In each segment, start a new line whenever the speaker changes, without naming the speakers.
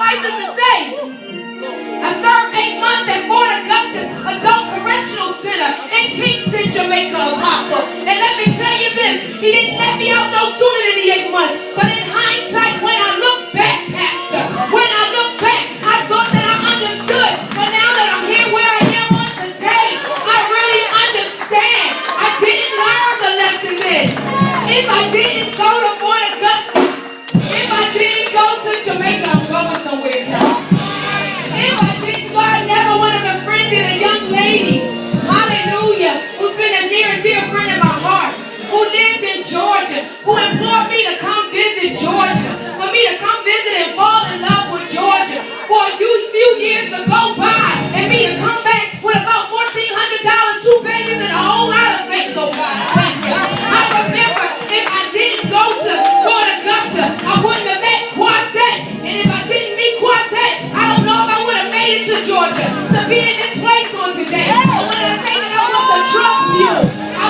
license to say. I served 8 months at Fort Augustus Adult Correctional Center in Kingston, Jamaica, Apostle. And let me tell you this, he didn't let me out no sooner than the 8 months. But in hindsight, when I look back, Pastor, when I look back, I thought that I understood. But now that I'm here where I am on today, I really understand. I didn't learn the lesson then. If I didn't go to Fort Augustus, if I didn't go to Jamaica, I'm going somewhere now. If I didn't go, I never would have befriended a young lady, hallelujah, who's been a near and dear friend of my heart, who lived in Georgia, who implored me to come visit Georgia, for me to come visit and fall in love with Georgia, for a few years to go by, and me to come back with about $1,400, 2 babies, and a whole lot of faith, oh God, thank you. I remember if I didn't go to Fort Augusta, I wouldn't have met Quartet, and if I didn't meet Quartet, I don't know if I would have made it to Georgia to be in this place on today. But when I say that I was a drug mule, I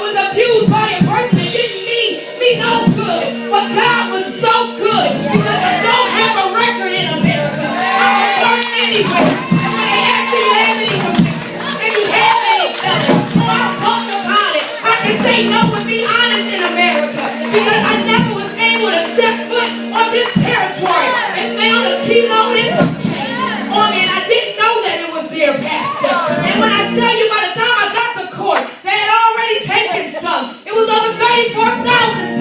was abused by a person that didn't mean me no good. But God was so good because I don't have a record in America. I can work anywhere. And when they ask me, you have any convictions? And you have any felons? So I talked about it. I can say no and be honest in America because I never was able to step foot on this territory and found a kilo in the on me, and I didn't know that it was there, Pastor. And when I tell you, by the time I got to court, they had already taken some. It was over $34,000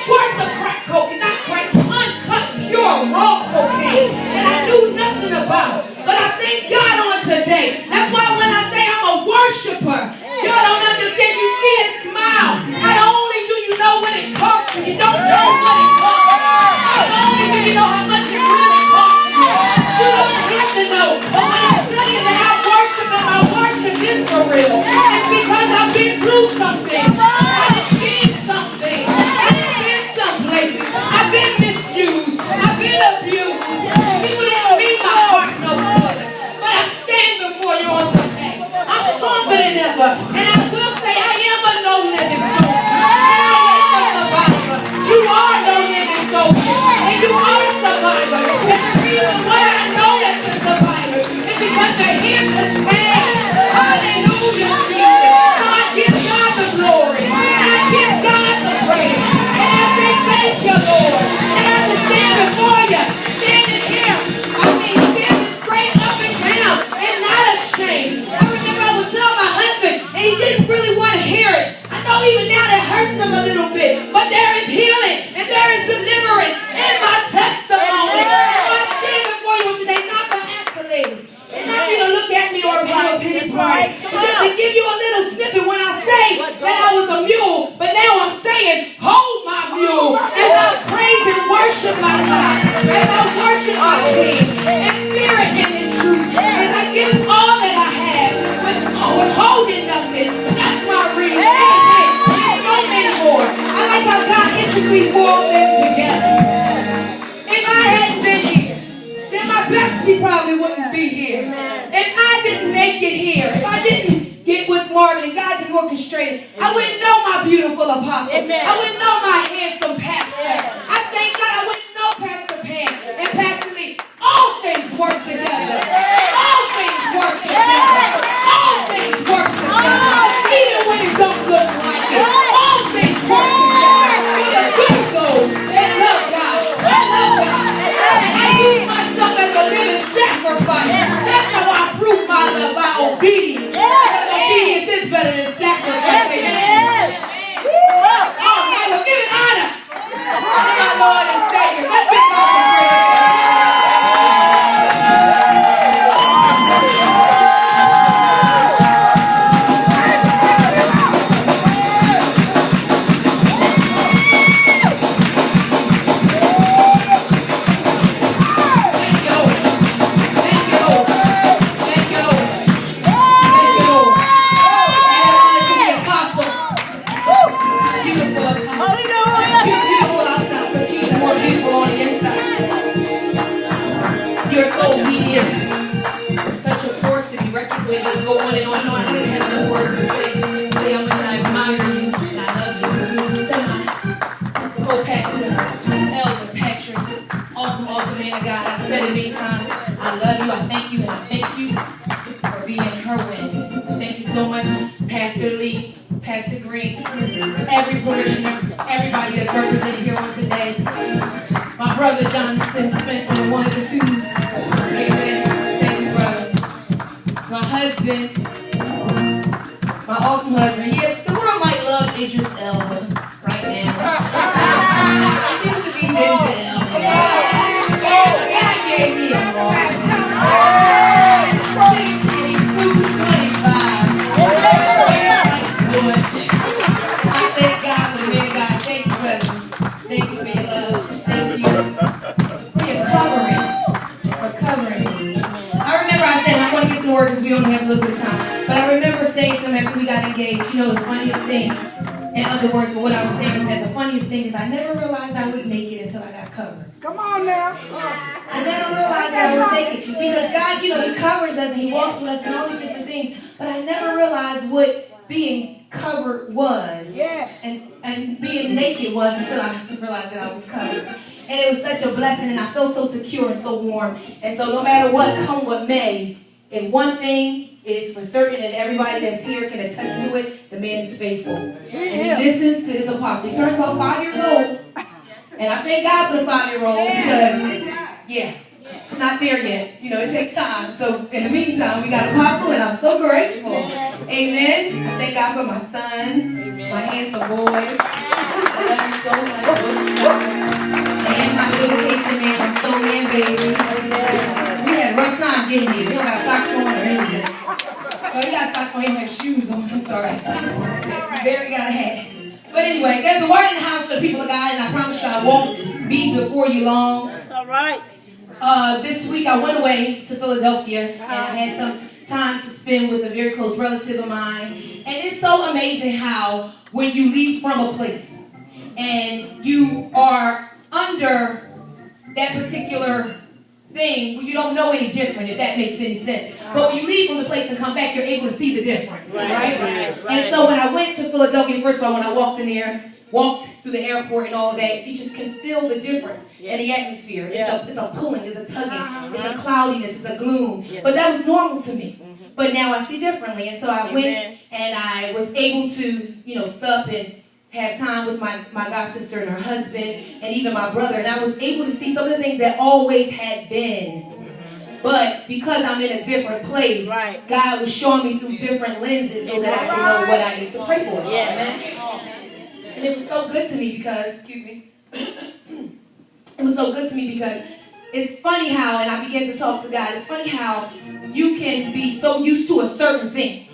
worth of crack cocaine, not crack, uncut, pure, raw cocaine, and I knew nothing about. But I thank God on today. That's why when I say I'm a worshiper, y'all don't understand. You see it smile. Not only do you know what it costs, but you don't know what it costs. Not only do you know how much it really costs you. You don't have to know. But when I tell you that I worship and my worship is for real, it's because I've been through something. I've seen something. I've been some places. I've been misused. I've been abused. People didn't mean my heart no good. But I stand before you on today. I'm stronger than ever. And I will say I am a no-limit soldier. And I am a survivor. You are no limit soldier. And you are a survivor. And the reason why I know that you're survivors is because you're here to stand. Hallelujah, Jesus. So I give God the glory. And I give God the praise. And I say thank you, Lord. And I have to stand before you. Standing here. I mean, standing straight up and down. And not ashamed. I remember I would tell my husband, and he didn't really want to hear it. I know even now that hurts him a little bit. But there is healing. And there is deliverance in my testimony. So I stand before you today, not for accolades. And not for you to look at me or have a pity party. But just to give you a little snippet when I say that I was a mule. But now I'm saying, hold my mule. As I praise and worship my God. As I worship my King. In spirit and in truth. As I give all that I have. Withholding nothing. That's my reason. Amen. There's so many more. I like how God intricately wove things together. If I hadn't been here, then my bestie probably wouldn't be here. If I didn't make it here, if I didn't get with Marvin and God didn't orchestrate it, I wouldn't know my beautiful apostle. I wouldn't know my handsome pastor. I thank God I wouldn't know Pastor Pam and Pastor Lee. All things work together. All things work together. All things work together. Even when it don't look like it. All things work together. For the good of those that love God. I love God. And I use myself as a living sacrifice. That's how I prove my love, by obedience. Because obedience is better than sacrifice. Amen. All right, well, give it honor to my Lord and Savior. Let's give God some praise. and I thank you for being her win. Thank you so much, Pastor Lee, Pastor Green, every parishioner, everybody that's represented here on today. My brother Jonathan Spencer, the ones and twos. Amen. Thank you, brother. My husband, my awesome husband. Yeah, the world might love Idris Elba right now. It used to be Denzel. God gave me a walk. 225. I thank God for the man of God. Thank you, brother. Thank you for your love. Thank you for your covering. For covering. I remember I said, I want to get to work because we only have a little bit of time. But I remember saying to him after we got engaged, you know, the funniest thing, in other words, but what I was saying is that the funniest thing is I never realized I was naked until I got covered.
Come on now.
I never realized I was naked because God, you know, He covers us and He walks with us and all these different things. But I never realized what being covered was.
Yeah.
And being naked was until I realized that I was covered. And it was such a blessing and I felt so secure and so warm. And so no matter what, come what may, if one thing is for certain and everybody that's here can attest to it, the man is faithful. And he listens to his apostle. He turns about 5-year-old. And I thank God for the 5-year-old because, yeah, it's not there yet. You know, it takes time. So in the meantime, we got apostle and I'm so grateful. Amen. I thank God for my sons, my handsome boys. I love you so much. And my little Casey man, my soul man baby. We had a rough time getting here. We don't got socks on or anything. No, you got socks on, you don't have shoes on. I'm sorry. Barry got a hat. But anyway, there's a word in the house for the people of God, and I promise you I won't be before you long.
That's all right.
This week I went away to Philadelphia, and I had some time to spend with a very close relative of mine. And it's so amazing how when you leave from a place, and you are under that particular thing where you don't know any different, if that makes any sense. But when you leave from the place and come back, you're able to see the different, right? And so when I went to Philadelphia, first of all, when I walked in there, walked through the airport and all of that, you just can feel the difference in the atmosphere. It's a pulling, it's a tugging, it's a cloudiness, it's a gloom. But that was normal to me. But now I see differently. And so I went and I was able to, you know, sup and had time with my god sister and her husband and even my brother, and I was able to see some of the things that always had been. But because I'm in a different place, God was showing me through different lenses so that I could know what I need to pray for. Amen. And it was so good to me because, excuse me, it was so good to me because it's funny how, and I began to talk to God, it's funny how you can be so used to a certain thing.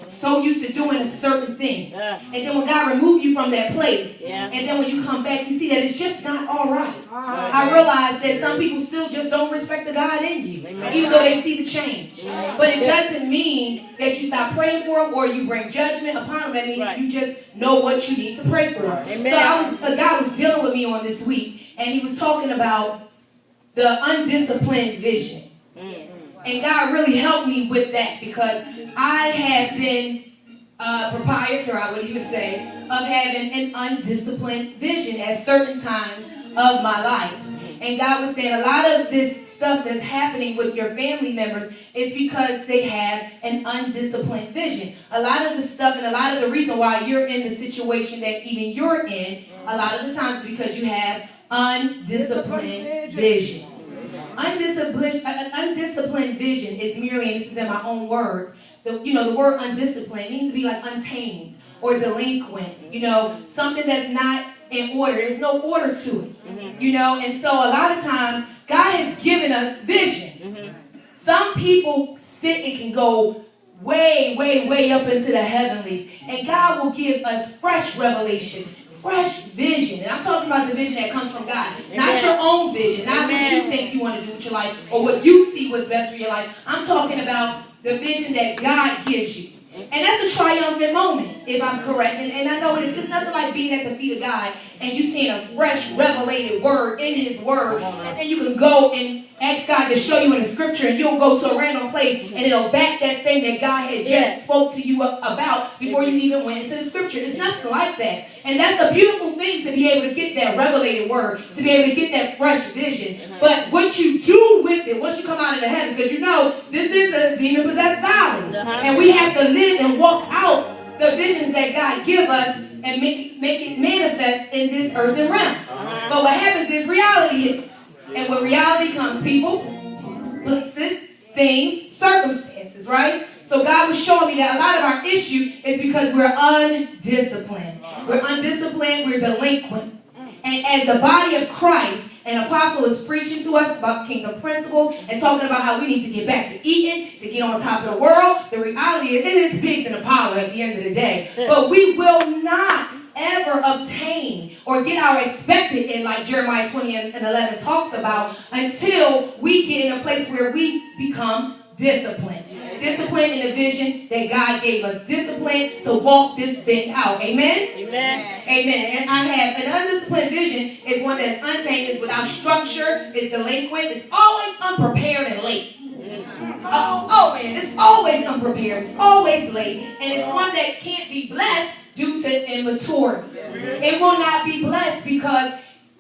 So used to doing a certain thing. And then when God removed you from that place, and then when you come back, you see that it's just not all right. I realize that some people still just don't respect the God in you, even though they see the change. But it doesn't mean that you stop praying for them or you bring judgment upon them. That means you just know what you need to pray for. So God was dealing with me on this week, and He was talking about the undisciplined vision. And God really helped me with that because I have been a proprietor, I would even say, of having an undisciplined vision at certain times of my life. And God was saying a lot of this stuff that's happening with your family members is because they have an undisciplined vision. A lot of the stuff and a lot of the reason why you're in the situation that even you're in, a lot of the times is because you have undisciplined vision. Undisciplined vision is merely, and this is in my own words, the word undisciplined means to be like untamed or delinquent, something that's not in order. There's no order to it, and so a lot of times God has given us vision. Some people sit and can go way, way, way up into the heavenlies, and God will give us fresh revelation, fresh vision. And I'm talking about the vision that comes from God. Not your own vision. Not what you think you want to do with your life or what you see was best for your life. I'm talking about the vision that God gives you. And that's a triumphant moment, if I'm correct. And I know it is. It's nothing like being at the feet of God and you seeing a fresh, revelated word in His word. And then you can go and Ask God to show you in the scripture, and you'll go to a random place and it'll back that thing that God had just spoke to you about before you even went into the scripture. It's nothing like that. And that's a beautiful thing to be able to get that revelated word, to be able to get that fresh vision. But what you do with it, once you come out of the heavens, because you know this is a demon-possessed valley. And we have to live and walk out the visions that God give us and make it manifest in this earthen realm. But what happens is reality hits. And with reality comes people, places, things, circumstances, right? So God was showing me that a lot of our issue is because we're undisciplined. We're undisciplined, we're delinquent. And as the body of Christ, an apostle is preaching to us about kingdom principles and talking about how we need to get back to eating, to get on top of the world. The reality is it is pigs in a parlor at the end of the day. But we will not ever obtain or get our expected in, like Jeremiah 20 and 11 talks about, until we get in a place where we become disciplined. Disciplined in the vision that God gave us. Disciplined to walk this thing out. Amen? Amen. Amen. And I have an undisciplined vision is one that's untamed, is without structure, is delinquent, is always unprepared and late. Man, it's always unprepared, it's always late, and it's one that can't be blessed due to immaturity. It will not be blessed because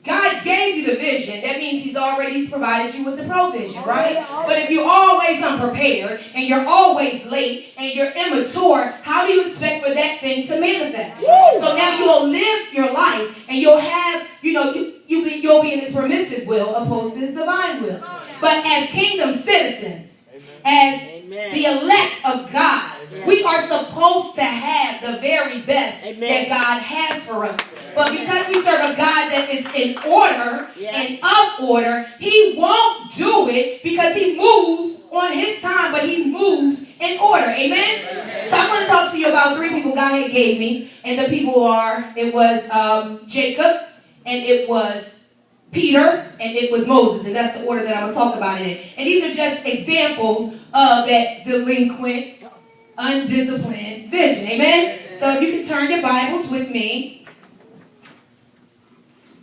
God gave you the vision. That means He's already provided you with the provision, right? But if you're always unprepared and you're always late and you're immature, how do you expect for that thing to manifest? So now you'll live your life and you'll have, you'll be in His permissive will opposed to His divine will. But as kingdom citizens, as the elect of God, we are supposed to have the very best that God has for us. But because we serve a God that is in order and of order, He won't do it because He moves on His time, but He moves in order. Amen? So I want to talk to you about 3 people God had gave me. And the people it was Jacob, and it was Peter, and it was Moses. And that's the order that I'm going to talk about it in. And these are just examples of that delinquent, undisciplined vision. Amen? So if you can turn your Bibles with me.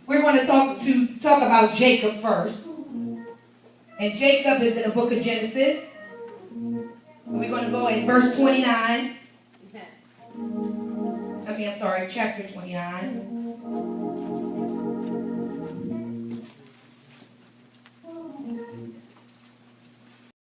We're going to talk about Jacob first. And Jacob is in the book of Genesis. We're going to go in verse 29. Chapter 29.